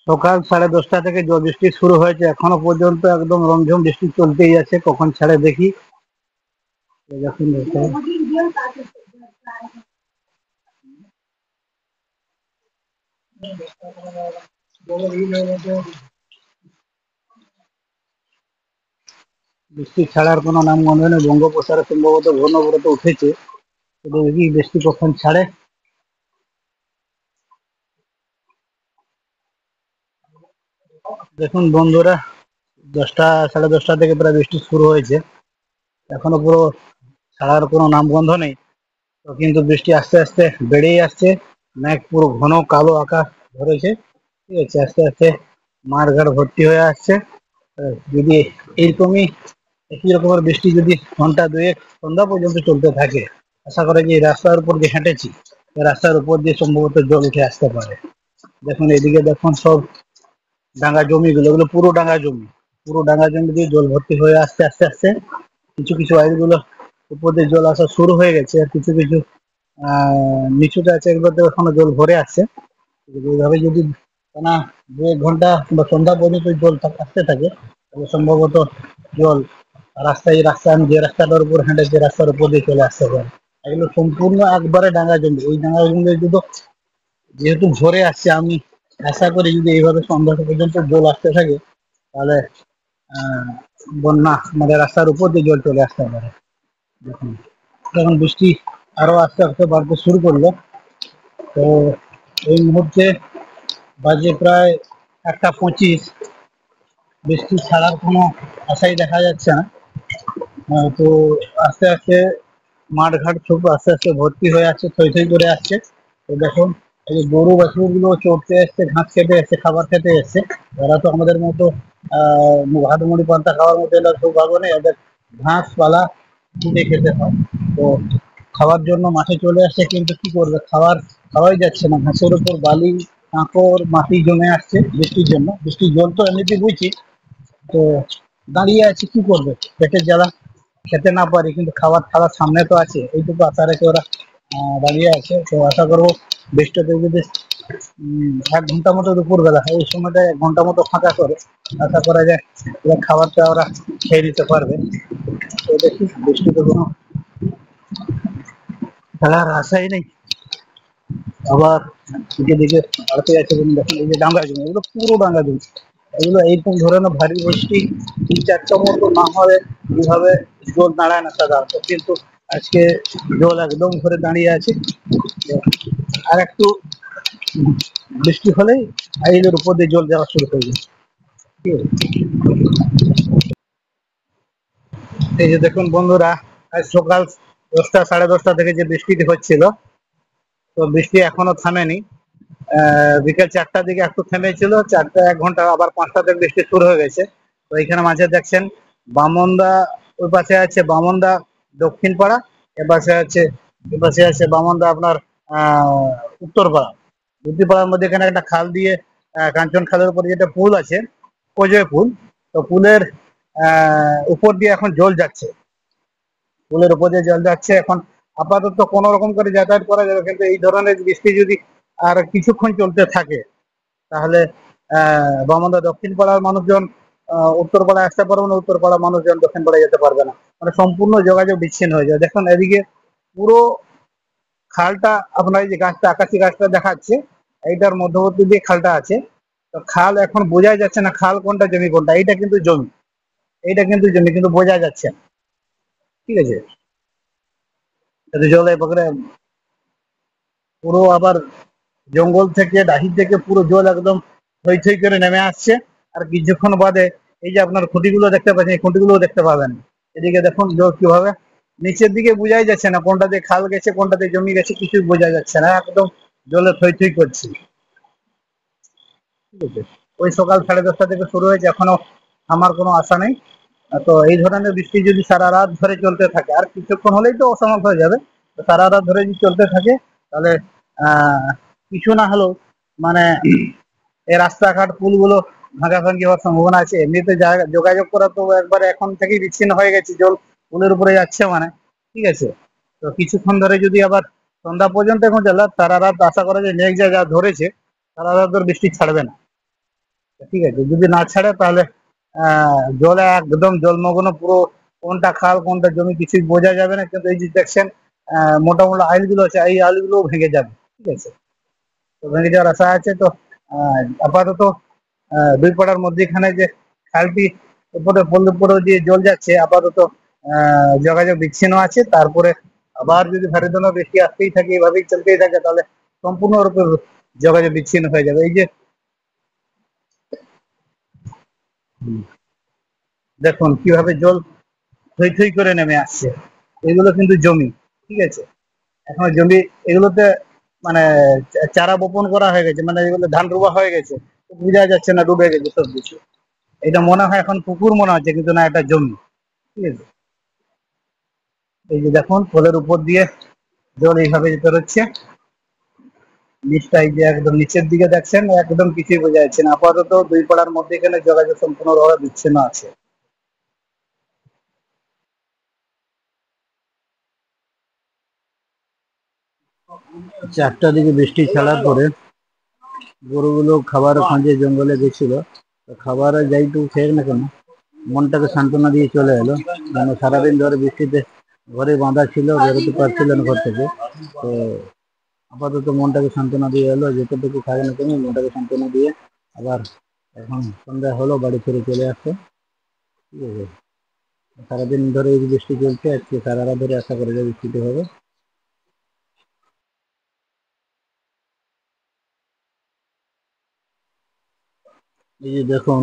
সকাল 10:30 থেকে জল বৃষ্টি শুরু হয়েছে, এখনো পর্যন্ত একদম রমঝম বৃষ্টি চলতেই আছে। কখন ছাড়ে দেখি। যখন বৃষ্টি ছাড়ার কোনো নাম গন্ধ নেই। বঙ্গোপসাগরে সম্ভবত ঘূর্ণাবর্ত উঠেছে, দেখি বৃষ্টি কখন ছাড়ে। দেখুন বন্ধুরা, 10টা 10:30 থেকে প্রায় বৃষ্টি শুরু হয়েছে, এখনো পুরো ছাড়ার কোনো নামগন্ধ নেই। তো কিন্তু বৃষ্টি আস্তে আস্তে বেড়েই আসছে। মেঘ পুরো ঘন কালো আকাশ ধরেছে, ঠিক আছে। আস্তে আস্তে মাঠঘাট ভর্তি হয়ে আসছে। যদি এইরকমই একই রকমের বৃষ্টি যদি ঘন্টা দুয়েক সন্ধ্যা পর্যন্ত চলতে থাকে, আশা করা যে এই রাস্তার উপর যে হেঁটেছি, এই রাস্তার উপর দিয়ে সম্ভবত জল উঠে আসতে পারে। দেখুন এদিকে, দেখুন সব ডাঙ্গা জমিগুলো, এগুলো পুরো ডাঙ্গা জমি। পুরো ডাঙ্গা জমি দিয়ে জল ভর্তি হয়ে আসছে আস্তে আস্তে। কিছু কিছু আইলগুলো উপর দিয়ে জল আসা শুরু হয়ে গেছে, আর কিছু কিছু নিচুতে আছে, এগুলোতে এখনো জল ভরে আসছে। এইভাবে যদি টানা 2-1 ঘন্টা বা সন্ধ্যা পর্যন্ত জল আসতে থাকে, তাহলে সম্ভবত জল রাস্তা আমি যে রাস্তাটার উপর হেঁটেছি রাস্তার উপর দিয়ে চলে আসতে পারে। এগুলো সম্পূর্ণ একবারে ডাঙ্গা জমি। এই ডাঙ্গা জমি যদি যেহেতু ভরে আসছে, আমি আশা করি যদি এইভাবে সন্ধ্যা পর্যন্ত জল আসতে থাকে, তাহলে আহ বন্যা আমাদের রাস্তার উপর দিয়ে জল চলে আসতে পারে। দেখুন যখন বৃষ্টি আরো আস্তে আস্তে বাড়তে শুরু করলো, তো এই মুহূর্তে বাজে প্রায় 1:25। বৃষ্টি ছাড়ার কোনো আশাই দেখা যাচ্ছে না। তো আস্তে আস্তে মাঠঘাট সব আস্তে আস্তে ভর্তি হয়ে আসছে, থই থই করে আসছে। তো দেখুন এই যে গরু বাছুর গুলো চড়তে এসছে, ঘাস খেতে এসছে, খাবার খেতে এসছে। ওরা তো আমাদের মতো ভাত মুড়ি পান্তা খাওয়ার মতো এরা সৌভাগ্য নেই, এদের ঘাস পালা কিনে খেতে হয়। তো খাওয়ার জন্য মাঠে চলে আসছে, কিন্তু কি করবে, খাওয়াই যাচ্ছে না। ঘাসের উপর বালি, কাঁকড়, মাটি জমে আসছে বৃষ্টির জন্য। বৃষ্টির জল তো এমনিতে বুঝছি, তো দাঁড়িয়ে আছে, কি করবে, পেটের জ্বালা, খেতে না পারি কিন্তু খাবার থালার সামনে তো আছে, এইটুকু আশা রেখে ওরা দাঁড়িয়ে আছে। তো আশা করবো বৃষ্টিতে যদি 1 ঘন্টা মতো দুপুরবেলা এই সময়টা 1 ঘন্টা মতো ফাঁকা করে, আশা করা যায় ওরা খাবারটা ওরা খেয়ে নিতে পারবে। তো দেখি বৃষ্টিতে কোনো খেলার আশাই নেই। আবার দিকে দিকে বাড়তে যাচ্ছে। দেখুন এই যে ডাঙ্গা জমি, এগুলো পুরো ডাঙ্গা জমি। এগুলো এইরকম ধরনের ভারী বৃষ্টি 3-4টা মতো না হলে এইভাবে জল দাঁড়ায় না সাধারণত, কিন্তু আজকে জল একদম ভরে দাঁড়িয়ে আছে। আর একটু বৃষ্টি হলেই আইলের উপর দিয়ে জল যাওয়া শুরু হয়ে যাবে। ঠিক আছে। এই যে দেখুন বন্ধুরা, আজ সকাল 10টা 10:30 থেকে যে বৃষ্টিটি হচ্ছিল, তো বৃষ্টি এখনো থামেনি। বিকেল 4টার দিকে একটু থেমেছিল, 4টা 1 ঘন্টা, আবার 5টা থেকে বৃষ্টি শুরু হয়ে গেছে। তো এখানে মাঝে দেখছেন বামনদা, ওই পাশে আছে বামনদা দক্ষিণ পাড়া, এ পাশে আছে বামনদা আপনার উত্তর পাড়া। দুটি পাড়ার মধ্যে এখানে একটা খাল দিয়ে, কাঞ্চন খালের উপরে যেটা পুল আছে, অজয় পুল, তো পুলের উপর দিয়ে এখন জল যাচ্ছে। পুলের উপর দিয়ে জল যাচ্ছে এখন। আপাতত কোন রকম করে যাতায়াত করা যাবে, কিন্তু এই ধরনের বৃষ্টি যদি আর কিছুক্ষণ চলতে থাকে, তাহলে বামনদা দক্ষিণ পাড়ার মানুষজন উত্তর পাড়ায় আসতে পারবে না, উত্তর পাড়ার মানুষজন দক্ষিণ পাড়ায় যেতে পারবে না। মানে সম্পূর্ণ যোগাযোগ বিচ্ছিন্ন হয়ে যায়। দেখুন এদিকে পুরো খালটা, আপনার এই যে গাছটা, আকাশি গাছটা দেখাচ্ছে, এইটার মধ্যবর্তী দিয়ে খালটা আছে। তো খাল এখন বোঝাই যাচ্ছে না খাল কোনটা জমি কোনটা। এইটা কিন্তু জমি, এইটা কিন্তু জমি, কিন্তু বোঝা যাচ্ছে না। ঠিক আছে। জলে পকড়ে পুরো আবার জঙ্গল থেকে, ডাহি থেকে পুরো জল একদম থই থই করে নেমে আসছে। আর কিছুক্ষণ বাদে এই যে আপনার খুঁটিগুলো দেখতে পাচ্ছেন, এই খুঁটিগুলো দেখতে পাবেন। এদিকে দেখুন জল কিভাবে নিচের দিকে, বোঝাই যাচ্ছে না কোনটা দিয়ে খাল গেছে কোনটা দিয়ে জমি গেছে, কিছুই বোঝা যাচ্ছে না, একদম জলে থই থই করছে। ঠিক আছে। ওই সকাল 10:30 থেকে শুরু হয়েছে, এখনো আমার কোনো আশা নেই। তো এই ধরনের বৃষ্টি যদি সারা রাত ধরে চলতে থাকে, আর কিছুক্ষণ হলেই তো অসম্ভব হয়ে যাবে। তো সারা রাত ধরে যদি চলতে থাকে, তাহলে কিছু না হলেও মানে এই রাস্তাঘাট পুলগুলো ভাঙাভাঙি হওয়ার সম্ভাবনা আছে। এমনিতে যোগাযোগ করা তো একবারে এখন থেকেই বিচ্ছিন্ন হয়ে গেছে, জল পুলের উপরে যাচ্ছে মানে। ঠিক আছে। তো কিছুক্ষণ ধরে যদি আবার সন্ধ্যা পর্যন্ত এখন সারা রাত আশা করা যায় মেঘ যা যা ধরেছে, সারা রাত ধরে বৃষ্টি ছাড়বে না। ঠিক আছে, যদি না ছাড়ে তাহলে জলে একদম জলমগ্ন পুরো, কোনটা খাল কোনটা জমি কিছুই বোঝা যাবে না। কিন্তু এই যে দেখছেন মোটা মোটা আইলগুলো আছে, এই আইলগুলো ভেঙে যাবে। ঠিক আছে, তো ভেঙে যাওয়ার আশা আছে। তো আপাতত দুই পাড়ার মধ্যেখানে যে খালটি উপরে পল্লী উপরে দিয়ে জল যাচ্ছে, আপাতত যোগাযোগ বিচ্ছিন্ন আছে। তারপরে আবার যদি ভারী ধরনের বৃষ্টি আসতেই থাকে, এভাবেই চলতেই থাকে, তাহলে সম্পূর্ণরূপে যোগাযোগ বিচ্ছিন্ন হয়ে যাবে। এই যে দেখুন কিভাবে জল থই থই করে নেমে আসছে, এগুলো কিন্তু জমি। ঠিক আছে, এখন জমি এগুলোতে মানে চারা বপন করা হয়ে গেছে, মানে এগুলো ধান রোয়া হয়ে গেছে, বোঝা যাচ্ছে না, ডুবে গেছে সব কিছু। এটা মনে হয় এখন পুকুর মনে হচ্ছে, কিন্তু না, এটা জমি। ঠিক আছে, এই যে দেখুন পোলের উপর দিয়ে জল এইভাবে যেতে হচ্ছে। নিচটা এই যে একদম নিচের দিকে দেখছেন, একদম কিছুই বোঝা যাচ্ছে না। আপাতত দুই পাড়ার মধ্যে এখানে যোগাযোগ সম্পূর্ণভাবে বিচ্ছিন্ন আছে। চারটা দিকে বৃষ্টি ছাড়ার পরে গরুগুলো খাবার খোঁজে জঙ্গলে গেছিল। খাবার যাইটুকু খেয়ে না কেন, মনটাকে সান্ত্বনা দিয়ে চলে এলো। যেন সারাদিন ধরে বৃষ্টিতে ঘরে বাঁধা ছিল, বেরোতে পারছিল না ঘর থেকে। তো আপাতত মনটাকে সান্ত্বনা দিয়ে এলো, যেতটুকু খাবে না কেন মনটাকে সান্ত্বনা দিয়ে আবার এখন সন্ধ্যা হলো, বাড়ি ফিরে চলে আসছে। ঠিক আছে, সারাদিন ধরে এই বৃষ্টি চলছে, আজকে সারা রাত ধরে আশা করে যে বৃষ্টিতে হবে। এই যে দেখুন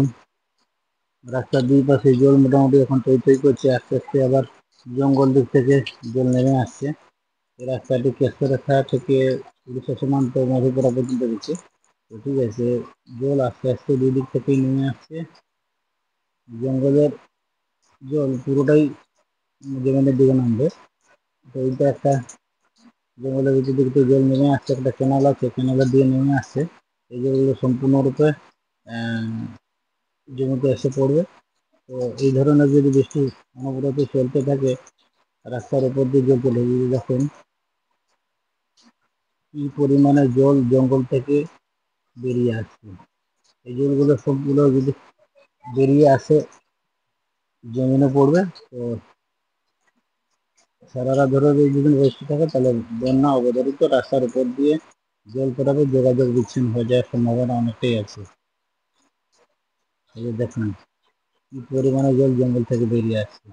রাস্তার দুই পাশে জল মোটামুটি এখন টই টই করছে, আস্তে আস্তে আবার জঙ্গল দিক থেকে জল নেমে আসছে। এই রাস্তাটি কেশরেখা থেকে উড়িষ্যা সীমান্ত মধুপুরা পর্যন্ত গেছে। তো ঠিক আছে, জল আস্তে আস্তে দুই দিক থেকেই নেমে আসছে। জঙ্গলের জল পুরোটাই জমিনের দিকে নামবে। তো এইটা একটা জঙ্গলের ভিতর দিকে জল নেমে আসছে, একটা কেনাল আছে, কেনালের দিয়ে নেমে আসছে। এই জলগুলো সম্পূর্ণরূপে জমিতে এসে পড়বে। তো এই ধরনের যদি বৃষ্টি অনবরত চলতে থাকে, রাস্তার উপর দিয়ে জল চলে যাবে। দেখুন কি পরিমাণে জল জঙ্গল থেকে বেরিয়ে আসছে। এই জলগুলো সবগুলো যদি বেরিয়ে আসে জমিনে পড়বে, তো সারা রাত ধরে যদি বৃষ্টি থাকে তাহলে বন্যা অবধারিত, রাস্তার উপর দিয়ে জল পড়াবে, যোগাযোগ বিচ্ছিন্ন হয়ে যাওয়ার সম্ভাবনা অনেকটাই আছে। এই যে দেখুন কি পরিমাণে জল জঙ্গল থেকে বেরিয়ে আসছে।